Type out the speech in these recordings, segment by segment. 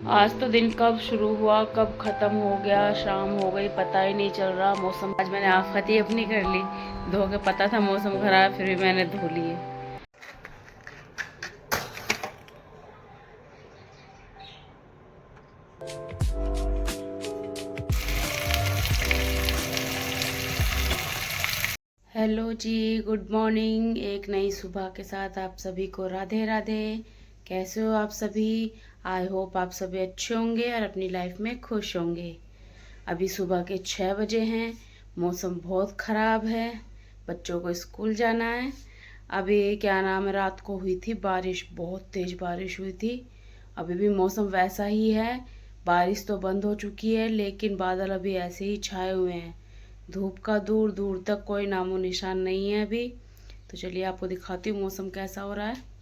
आज तो दिन कब शुरू हुआ कब ख़त्म हो गया, शाम हो गई, पता ही नहीं चल रहा। मौसम आज मैंने आफत ही अपनी कर ली, धो के। पता था मौसम खराब, फिर भी मैंने धो लिए। हेलो जी, गुड मॉर्निंग। एक नई सुबह के साथ आप सभी को राधे राधे। कैसे हो आप सभी? आई होप आप सभी अच्छे होंगे और अपनी लाइफ में खुश होंगे। अभी सुबह के 6 बजे हैं, मौसम बहुत ख़राब है, बच्चों को स्कूल जाना है। अभी क्या नाम है, रात को हुई थी बारिश, बहुत तेज़ बारिश हुई थी। अभी भी मौसम वैसा ही है, बारिश तो बंद हो चुकी है लेकिन बादल अभी ऐसे ही छाए हुए हैं। धूप का दूर दूर तक कोई नामो निशान नहीं है अभी। तो चलिए आपको दिखाती हूँ मौसम कैसा हो रहा है।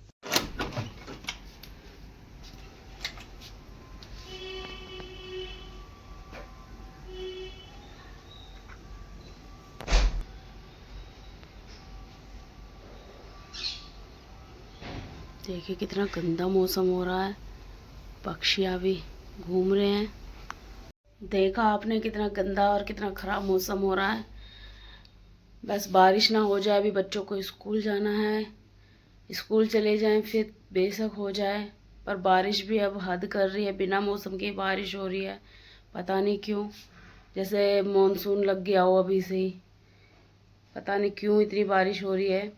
देखिए कितना गंदा मौसम हो रहा है, पक्षियाँ भी घूम रहे हैं। देखा आपने कितना गंदा और कितना ख़राब मौसम हो रहा है। बस बारिश ना हो जाए, अभी बच्चों को स्कूल जाना है, स्कूल चले जाएं फिर बेशक हो जाए। पर बारिश भी अब हद कर रही है, बिना मौसम के बारिश हो रही है, पता नहीं क्यों। जैसे मॉनसून लग गया हो अभी से ही, पता नहीं क्यों इतनी बारिश हो रही है।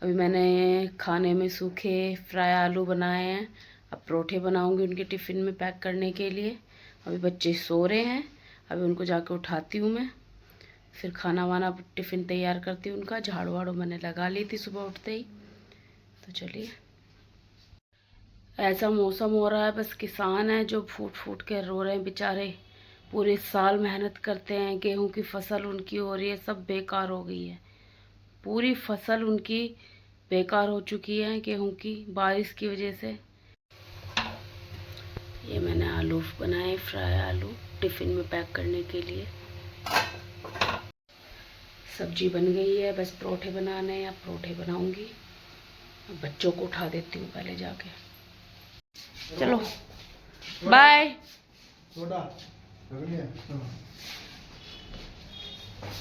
अभी मैंने खाने में सूखे फ्राई आलू बनाए हैं, अब परोठे बनाऊंगी उनके टिफ़िन में पैक करने के लिए। अभी बच्चे सो रहे हैं, अभी उनको जाके उठाती हूँ मैं, फिर खाना वाना टिफ़िन तैयार करती हूँ उनका। झाड़ू वाड़ू मैंने लगा ली थी सुबह उठते ही। तो चलिए, ऐसा मौसम हो रहा है, बस किसान हैं जो फूट फूट के रो रहे हैं बेचारे। पूरे साल मेहनत करते हैं, गेहूं की फसल उनकी हो रही है, सब बेकार हो गई है। पूरी फसल उनकी बेकार हो चुकी है गेहूं की, बारिश की वजह से। ये मैंने आलू बनाए, फ्राई आलू, टिफ़िन में पैक करने के लिए। सब्जी बन गई है, बस परोठे बनाने हैं, या परोठे बनाऊंगी। बच्चों को उठा देती हूँ पहले जाके। चलो बाय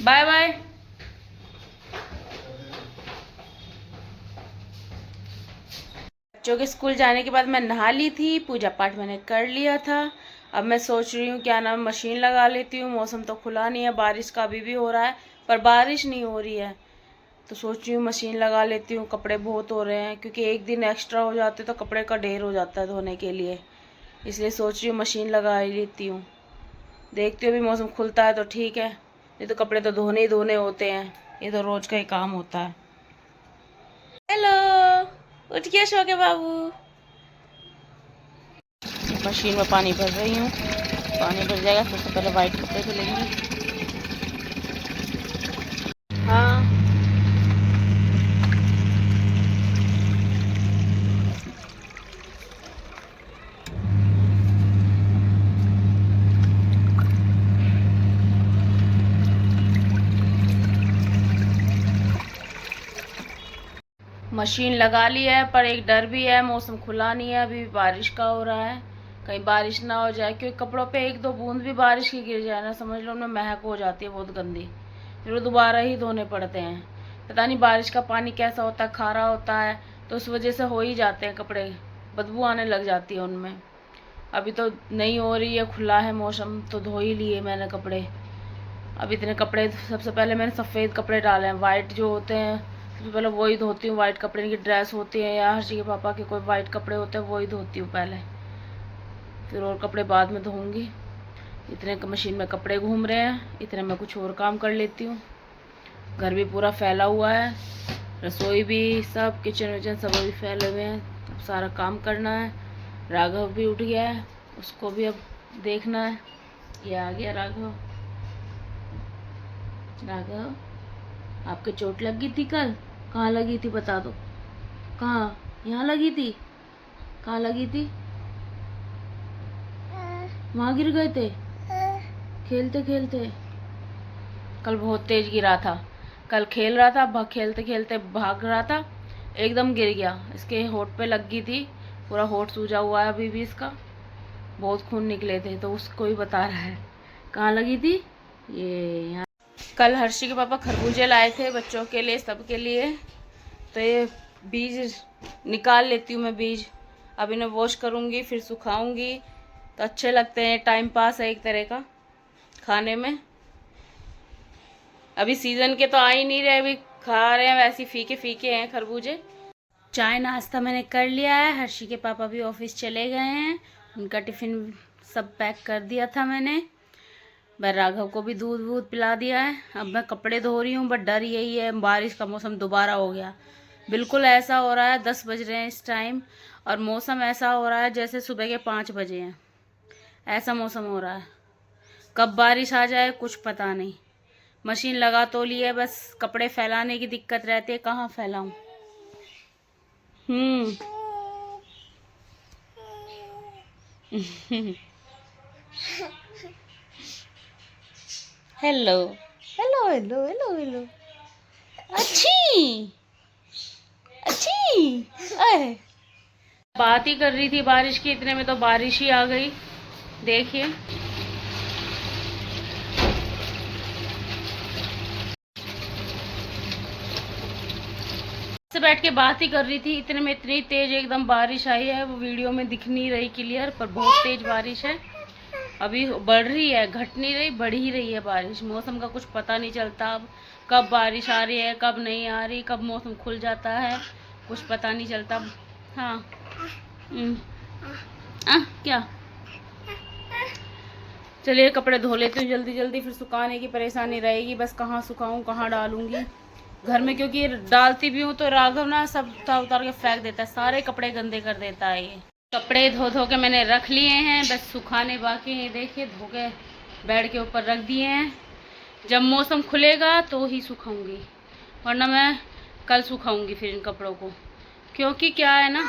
बाय बाय। बच्चों के स्कूल जाने के बाद मैं नहा ली थी, पूजा पाठ मैंने कर लिया था। अब मैं सोच रही हूँ क्या नाम, मशीन लगा लेती हूँ। मौसम तो खुला नहीं है, बारिश का अभी भी हो रहा है पर बारिश नहीं हो रही है। तो सोच रही हूँ मशीन लगा लेती हूँ। कपड़े बहुत हो रहे हैं, क्योंकि एक दिन एक्स्ट्रा हो जाते तो कपड़े का ढेर हो जाता है धोने के लिए, इसलिए सोच रही हूँ मशीन लगा ही लेती हूँ। देखती हूँ अभी मौसम खुलता है तो ठीक है, नहीं तो कपड़े तो धोने ही धोने होते हैं, ये तो रोज़ का ही काम होता है। हेलो, उठ गया शो के बाबू। मशीन में पानी भर रही हूँ, पानी भर जाएगा। सबसे पहले वाइट कपड़े धुलेंगे। हाँ, मशीन लगा ली है, पर एक डर भी है, मौसम खुला नहीं है, अभी बारिश का हो रहा है, कहीं बारिश ना हो जाए। क्योंकि कपड़ों पे एक दो बूंद भी बारिश की गिर जाए ना, समझ लो उनमें महक हो जाती है बहुत गंदी, फिर वो दोबारा ही धोने पड़ते हैं। पता नहीं बारिश का पानी कैसा होता है, खारा होता है, तो उस वजह से हो ही जाते हैं कपड़े, बदबू आने लग जाती है उनमें। अभी तो नहीं हो रही है, खुला है मौसम, तो धो ही लिए मैंने कपड़े। अब इतने कपड़े, सबसे पहले मैंने सफ़ेद कपड़े डाले हैं, वाइट जो होते हैं सबसे पहले वही धोती हूँ। वाइट कपड़े की ड्रेस होती है या हर्षी के पापा के कोई वाइट कपड़े होते हैं, वही धोती हूँ पहले, फिर और कपड़े बाद में धोऊंगी। इतने मशीन में कपड़े घूम रहे हैं, इतने में कुछ और काम कर लेती हूँ। घर भी पूरा फैला हुआ है, रसोई भी, सब किचन विचन सब अभी फैले हुए हैं, अब सारा काम करना है। राघव भी उठ गया है, उसको भी अब देखना है। ये आ गया राघव। राघव, आपके चोट लगी थी कल? कहाँ लगी थी बता दो। कहाँ? यहाँ लगी थी? कहाँ लगी थी? वहाँ गिर गए थे खेलते खेलते? कल बहुत तेज गिरा था, कल खेल रहा था, खेलते खेलते भाग रहा था, एकदम गिर गया, इसके होठ पे लग गई थी, पूरा होठ सूजा हुआ है अभी भी इसका, बहुत खून निकले थे, तो उसको ही बता रहा है कहाँ लगी थी ये यहाँ। कल हर्षी के पापा खरबूजे लाए थे बच्चों के लिए, सबके लिए, तो ये बीज निकाल लेती हूँ मैं बीज, अब इन्हें वॉश करूँगी फिर सुखाऊंगी, तो अच्छे लगते हैं, टाइम पास है एक तरह का खाने में। अभी सीज़न के तो आ ही नहीं रहे, अभी खा रहे हैं वैसे फीके फीके हैं खरबूजे। चाय नाश्ता मैंने कर लिया है, हर्षी के पापा भी ऑफिस चले गए हैं, उनका टिफ़िन सब पैक कर दिया था मैंने, मैं राघव को भी दूध वूध पिला दिया है। अब मैं कपड़े धो रही हूँ, बट डर यही है बारिश का मौसम दोबारा हो गया, बिल्कुल ऐसा हो रहा है, 10 बज रहे हैं इस टाइम, और मौसम ऐसा हो रहा है जैसे सुबह के 5 बजे हैं, ऐसा मौसम हो रहा है, कब बारिश आ जाए कुछ पता नहीं। मशीन लगा तो ली है, बस कपड़े फैलाने की दिक्कत रहती है, कहाँ फैलाऊं। Hello hello hello hello hello, अच्छी अच्छी। अरे बात ही कर रही थी बारिश की, इतने में तो बारिश ही आ गई, देखिए। से बैठ के बात ही कर रही थी, इतने में इतनी तेज एकदम बारिश आई है, वो वीडियो में दिख नहीं रही क्लियर, पर बहुत तेज बारिश है, अभी बढ़ रही है, घट नहीं रही, बढ़ ही रही है बारिश। मौसम का कुछ पता नहीं चलता, अब कब बारिश आ रही है कब नहीं आ रही, कब मौसम खुल जाता है, कुछ पता नहीं चलता। हाँ क्या, चलिए कपड़े धो लेती हूँ जल्दी जल्दी, फिर सुखाने की परेशानी रहेगी, बस कहाँ सुखाऊं कहाँ डालूंगी घर में, क्योंकि डालती भी हूँ तो राघव ना सब उतार उतार के फेंक देता है, सारे कपड़े गंदे कर देता है ये। कपड़े धो धो के मैंने रख लिए हैं, बस सुखाने बाकी हैं, देखिए धो के बेड के ऊपर रख दिए हैं, जब मौसम खुलेगा तो ही सुखाऊंगी, वरना मैं कल सुखाऊंगी फिर इन कपड़ों को, क्योंकि क्या है ना,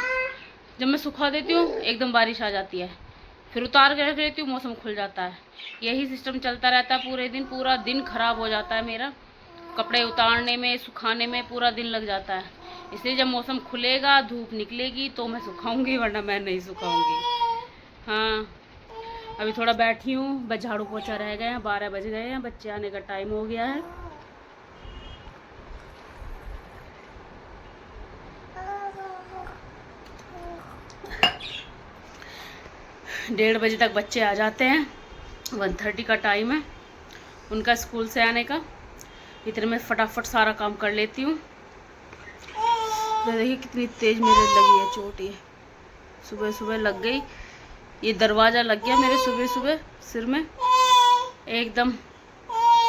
जब मैं सुखा देती हूँ एकदम बारिश आ जाती है, फिर उतार के रख लेती हूँ मौसम खुल जाता है, यही सिस्टम चलता रहता है पूरे दिन, पूरा दिन खराब हो जाता है मेरा, कपड़े उतारने में सुखाने में पूरा दिन लग जाता है, इसलिए जब मौसम खुलेगा धूप निकलेगी तो मैं सुखाऊंगी, वरना मैं नहीं सुखाऊंगी। हाँ अभी थोड़ा बैठी हूँ, बस झाड़ू पोछा रह गए हैं, 12 बज गए हैं, बच्चे आने का टाइम हो गया है। डेढ़ बजे तक बच्चे आ जाते हैं, 1:30 का टाइम है उनका स्कूल से आने का, इतने में फटाफट सारा काम कर लेती हूँ। देखिए कितनी तेज मेरे लगी है चोट, ये सुबह सुबह लग गई, ये दरवाज़ा लग गया मेरे सुबह सुबह सिर में, एकदम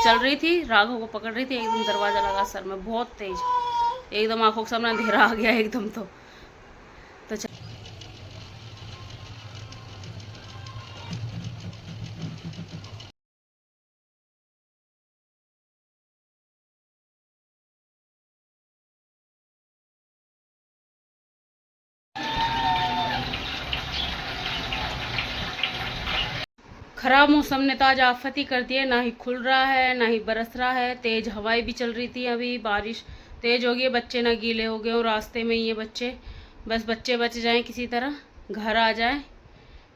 चल रही थी राघव को पकड़ रही थी, एकदम दरवाज़ा लगा सर में बहुत तेज, एकदम आंखों के सामने अंधेरा आ गया एकदम, तो खराब मौसम ने तो आज आफत ही कर दी है, ना ही खुल रहा है ना ही बरस रहा है, तेज हवाएं भी चल रही थी, अभी बारिश तेज हो गई, बच्चे ना गीले हो गए और रास्ते में ये बच्चे, बस बच्चे बच जाएं किसी तरह घर आ जाए,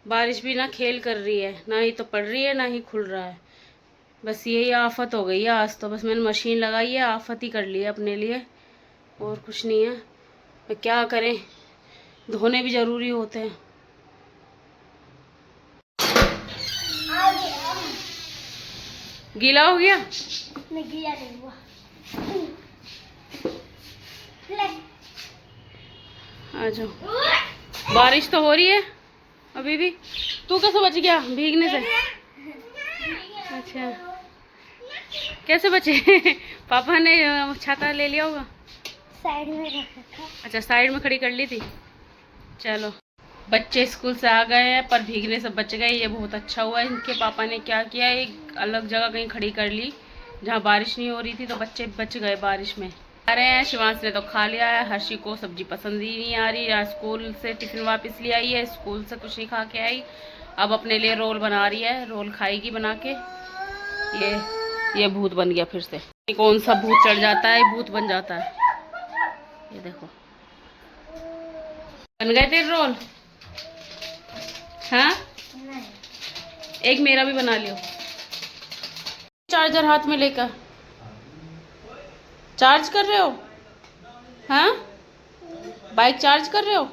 बारिश भी ना खेल कर रही है, ना ही तो पड़ रही है ना ही खुल रहा है, बस यही आफत हो गई है आज तो, बस मैंने मशीन लगाई है, आफत ही कर ली है अपने लिए, और कुछ नहीं है, क्या करें, धोने भी ज़रूरी होते हैं। गीला हो गया? नहीं गीला नहीं हुआ। आ जाओ, बारिश तो हो रही है अभी भी, तू कैसे बच गया भीगने से? अच्छा कैसे बचे? पापा ने छाता ले लिया होगा, साइड में रखा था। अच्छा साइड में खड़ी कर ली थी। चलो बच्चे स्कूल से आ गए हैं पर भीगने से बच गए, ये बहुत अच्छा हुआ। इनके पापा ने क्या किया, एक अलग जगह कहीं खड़ी कर ली जहाँ बारिश नहीं हो रही थी, तो बच्चे बच गए बारिश में। आ रहे हैं, शिवांश ने तो खा लिया है, हर्षी को सब्जी पसंद ही नहीं आ रही, या स्कूल से टिफिन वापस ले आई है, स्कूल से कुछ नहीं खा के आई, अब अपने लिए रोल बना रही है, रोल खाएगी बना के। ये भूत बन गया फिर से। कौन सा भूत चढ़ जाता है, भूत बन जाता है। ये देखो बन गए तेरे रोल। हाँ एक मेरा भी बना लियो। चार्जर हाथ में लेकर चार्ज कर रहे हो? हाँ बाइक चार्ज कर रहे हो?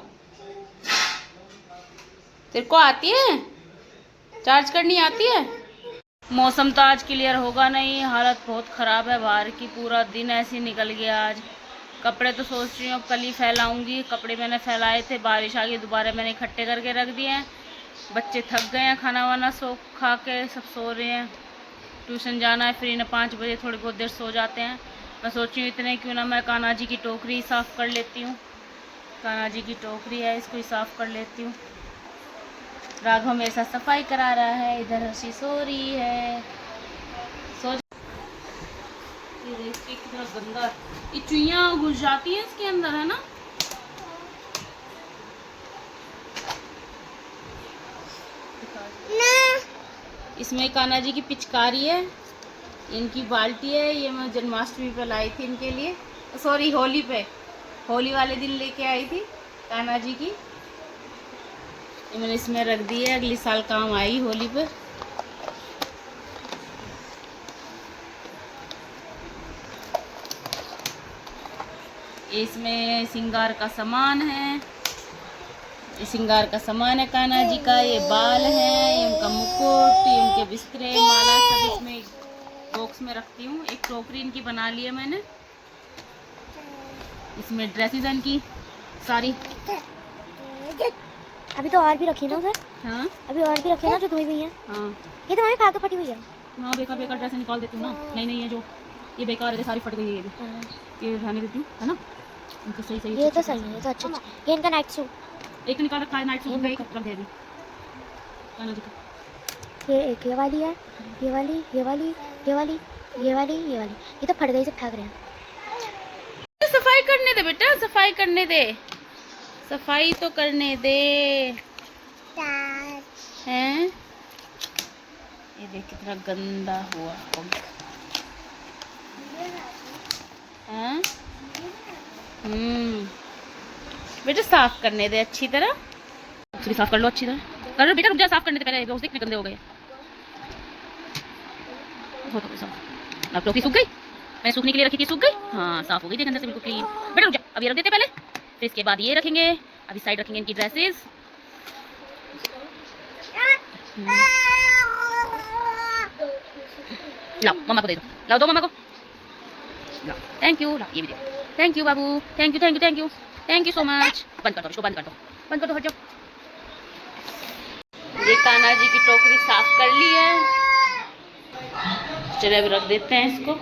तेरे को आती है चार्ज करनी, आती है? मौसम तो आज क्लियर होगा नहीं, हालत बहुत ख़राब है बाहर की। पूरा दिन ऐसे ही निकल गया आज। कपड़े तो सोच रही हूँ कल ही फैलाऊंगी। कपड़े मैंने फैलाए थे, बारिश आ गई, दोबारा मैंने इकट्ठे करके रख दिए हैं। बच्चे थक गए हैं, खाना वाना खा के सब सो रहे हैं। ट्यूशन जाना है, फिर इन्हें 5 बजे थोड़ी बहुत देर सो जाते हैं। मैं सोच रही हूँ इतने क्यों ना मैं कान्हा जी की टोकरी साफ़ कर लेती हूँ। कान्हा जी की टोकरी है, इसको ही साफ़ कर लेती हूँ। राघव मेरे साथ सफाई करा रहा है, इधर हर्षी सो रही है। सो ये देखिए कितना गंदा, ये चुईयां घुस जाती हैं इसके अंदर, है ना। इसमें कान्हा जी की पिचकारी है, इनकी बाल्टी है। ये मैं जन्माष्टमी पे लाई थी इनके लिए, सॉरी होली पे, होली वाले दिन लेके आई थी कान्हा जी की। ये मैंने इसमें रख दी है, अगली साल काम आई होली पे। इसमें श्रृंगार का सामान है, ये श्रृंगार का सामान है कान्हा जी का। ये बाल है, ये उनका मुकुट, ये उनके बिस्तरे, माला सब इसमें बॉक्स में रखती हूँ। एक टोकरी इनकी बना ली है मैंने, इसमें ड्रेसेस हैं इनकी सारी। अभी तो और भी रखी ना उधर। हाँ अभी और भी रखे ना जो धोई हुई है। हाँ ये तो हमारे खा के फटी हुई है। हाँ बेकार बेकार ड्रेस निकाल देती हूँ ना। नहीं नहीं है जो ये बेकार है, सारी फट गई है। ये भी ये रहने देती हूँ, है ना। इनके सही सही ये तो सही है, ये तो अच्छा। ये इनका नाइट सूट, एक तो निकाल रखा है नाइट सूट, रख दे दी कान्हा जी का। ये एक ये वाली है, ये वाली, ये वाली, ये वाली, ये वाली, ये वाली। ये तो फट गई, सब फेंक रहे हैं। सफाई करने दे बेटा, सफाई करने दे, सफाई तो करने दे। हैं ये देख कितना गंदा हुआ है। बेटा साफ करने दे अच्छी तरह, भी साफ कर लो अच्छी तरह। कर लो बेटा, रुक जा, साफ करने दे पहले, रोज कितने गंदे हो गए। हो तो साफ। अब टोकरी सूख गई, मैंने सूखने के लिए रखी थी, सूख गई। हाँ साफ हो गई, देख अंदर से बिल्कुल क्लीन। बेटा रुक जा, अब ये रख देते पहले, फिर इसके बाद ये रखेंगे। अभी साइड रखेंगे इनकी ड्रेसेस। लाओ मम्मा को दे दो, लाओ दो मम्मा को, लाओ। थैंक यू, लाओ ये भी दे। थैंक यू बाबू, thank you thank you thank you thank you so much. बंद कर दो इसको, बंद कर दो, बंद कर दो, हट जाओ। ये कान्हा जी की टोकरी साफ कर ली है, चलिए अभी रख देते हैं इसको।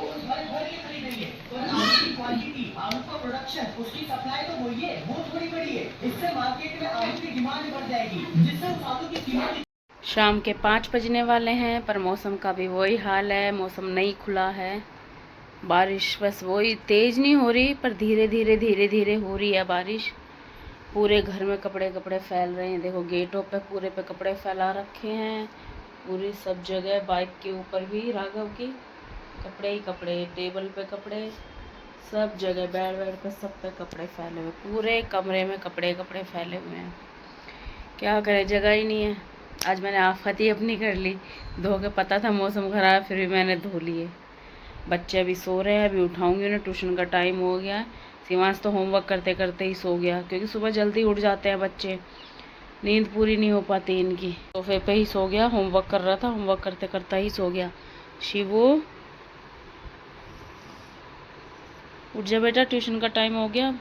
शाम के 5 बजने वाले हैं, पर मौसम का भी वही हाल है। मौसम नहीं खुला है, बारिश बस वही तेज नहीं हो रही, पर धीरे धीरे धीरे धीरे हो रही है बारिश। पूरे घर में कपड़े कपड़े फैल रहे हैं, देखो गेटों पे पूरे पे कपड़े फैला रखे हैं, पूरी सब जगह। बाइक के ऊपर भी राघव की कपड़े ही कपड़े, टेबल पे कपड़े, सब जगह बेड वेड पे सब पे कपड़े फैले हुए, पूरे कमरे में कपड़े कपड़े फैले हुए हैं। क्या करें, जगह ही नहीं है। आज मैंने आफत ही अपनी कर ली, धो के, पता था मौसम ख़राब, फिर भी मैंने धो लिए। बच्चे अभी सो रहे हैं, अभी उठाऊंगी उन्हें, ट्यूशन का टाइम हो गया। शिवांश तो होमवर्क करते करते ही सो गया, क्योंकि सुबह जल्दी उठ जाते हैं बच्चे, नींद पूरी नहीं हो पाती इनकी। सोफे पे ही सो गया, होमवर्क कर रहा था, होमवर्क करते करते ही सो गया। शिवू उठ जा बेटा, ट्यूशन का टाइम हो गया।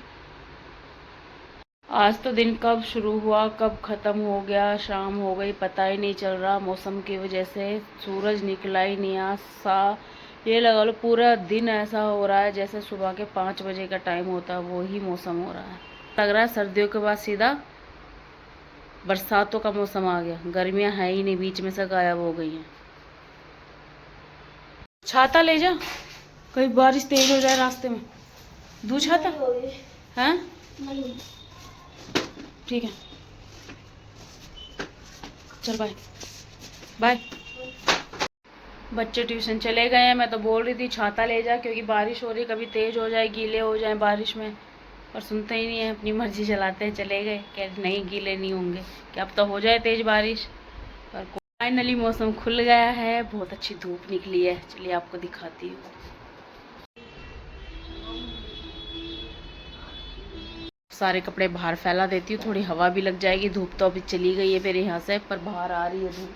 आज तो दिन कब शुरू हुआ कब ख़त्म हो गया, शाम हो गई, पता ही नहीं चल रहा। मौसम की वजह से सूरज निकला ही नहीं आज सा, ये लगा लो पूरा दिन ऐसा हो रहा है जैसे सुबह के 5 बजे का टाइम होता है, वही मौसम हो रहा है। लग रहा है सर्दियों के बाद सीधा बरसातों का मौसम आ गया। गर्मियां है ही नहीं, बीच में से गायब हो गई हैं। छाता ले जा, कहीं बारिश तेज हो जाए रास्ते में। दू छाता हैं, ठीक है, चल बाय बाय। बच्चे ट्यूशन चले गए हैं। मैं तो बोल रही थी छाता ले जा, क्योंकि बारिश हो रही, कभी तेज़ हो जाए, गीले हो जाए बारिश में, पर सुनते ही नहीं है, अपनी मर्जी चलाते हैं। चले गए, कह नहीं गीले नहीं होंगे, क्या अब तो हो जाए तेज़ बारिश। पर फाइनली मौसम खुल गया है, बहुत अच्छी धूप निकली है। चलिए आपको दिखाती हूँ। सारे कपड़े बाहर फैला देती हूँ, थोड़ी हवा भी लग जाएगी। धूप तो अभी चली गई है मेरे यहाँ से, पर बाहर आ रही है धूप,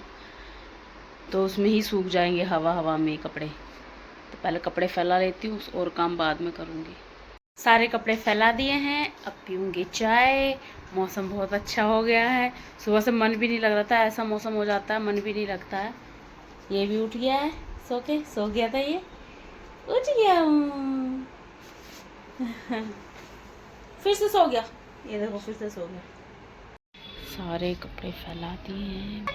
तो उसमें ही सूख जाएंगे हवा में कपड़े। तो पहले कपड़े फैला लेती हूँ और काम बाद में करूँगी। सारे कपड़े फैला दिए हैं, अब पीऊँगी चाय। मौसम बहुत अच्छा हो गया है, सुबह से मन भी नहीं लग रहा था, ऐसा मौसम हो जाता है मन भी नहीं लगता है। ये भी उठ गया है, सो गया था, ये उठ गया हूँ। फिर से सो गया, ये देखो फिर से सो गया। सारे कपड़े फैला दिए हैं।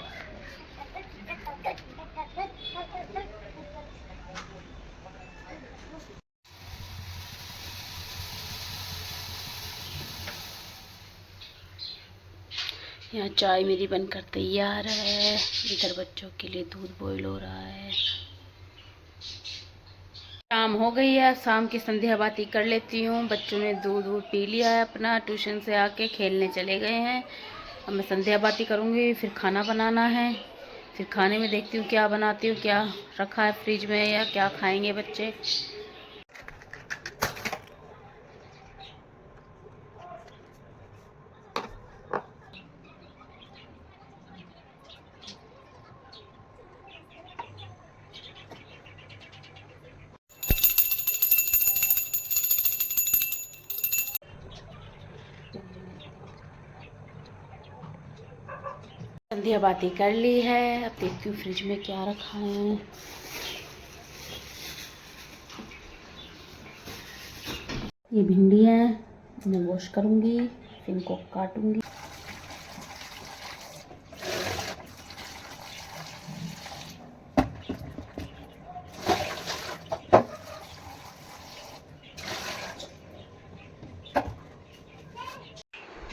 यहाँ चाय मेरी बनकर तैयार है। इधर बच्चों के लिए दूध बॉईल हो रहा है। शाम हो गई है, शाम की संध्या बाती कर लेती हूँ। बच्चों ने दूध पी लिया है अपना, ट्यूशन से आके खेलने चले गए हैं। अब मैं संध्या बाती करूँगी, फिर खाना बनाना है। फिर खाने में देखती हूँ क्या बनाती हूँ, क्या रखा है फ्रिज में या क्या खाएंगे बच्चे। संध्या बाती कर ली है, अब देखती हूँ फ्रिज में क्या रखा है। ये भिंडी है, मैं वॉश करूँगी, फिर इनको काटूँगी।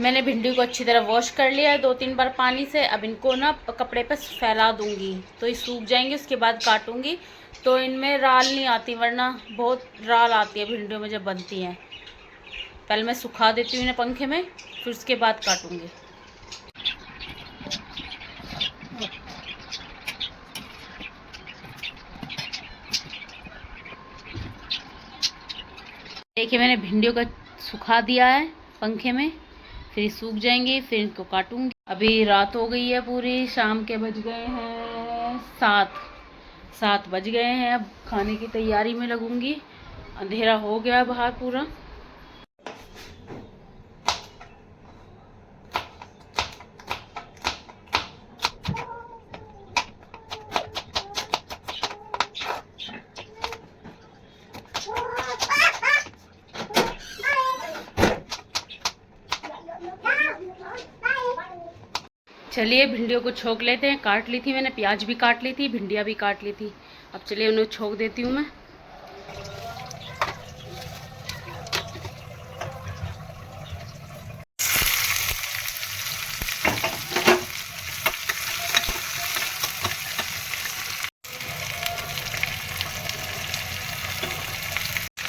मैंने भिंडी को अच्छी तरह वॉश कर लिया है 2-3 बार पानी से। अब इनको ना कपड़े पे फैला दूंगी, तो ये सूख जाएंगे, उसके बाद काटूंगी। तो इनमें राल नहीं आती, वरना बहुत राल आती है भिंडियों में जब बनती हैं। पहले मैं सुखा देती हूँ इन्हें पंखे में, फिर उसके बाद काटूंगी। देखिए मैंने भिंडियों को सुखा दिया है पंखे में, फिर सूख जाएंगे, फिर इनको काटूंगी। अभी रात हो गई है पूरी, शाम के बज गए हैं 7 बज गए हैं। अब खाने की तैयारी में लगूंगी, अंधेरा हो गया बाहर पूरा। चलिए भिंडियों को छोक लेते हैं। काट ली थी मैंने, प्याज भी काट ली थी, भिंडियाँ भी काट ली थी। अब चलिए उन्हें छोक देती हूँ मैं।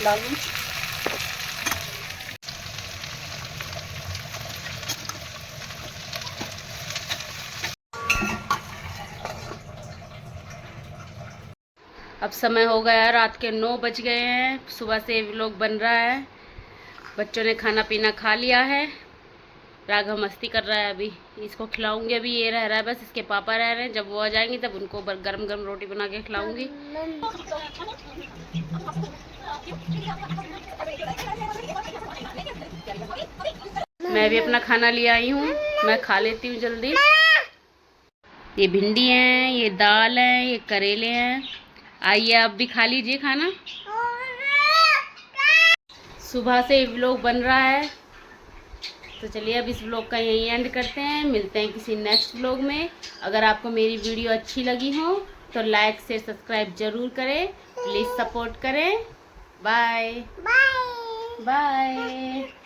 डालूं अब समय हो गया है, रात के 9 बज गए हैं। सुबह से व्लॉग बन रहा है। बच्चों ने खाना पीना खा लिया है। राघव मस्ती कर रहा है, अभी इसको खिलाऊंगी। अभी ये रह रहा है, बस इसके पापा रह रहे हैं। जब वो आ जाएंगे तब उनको गरम गरम रोटी बना के खिलाऊंगी। मैं भी अपना खाना ले आई हूँ, मैं खा लेती हूँ जल्दी। ये भिंडी है, ये दाल है, ये करेले हैं। आइए आप भी खा लीजिए खाना। सुबह से व्लॉग बन रहा है, तो चलिए अब इस व्लॉग का यहीं एंड करते हैं। मिलते हैं किसी नेक्स्ट व्लॉग में। अगर आपको मेरी वीडियो अच्छी लगी हो तो लाइक शेयर सब्सक्राइब जरूर करें, प्लीज़ सपोर्ट करें। Bye bye bye.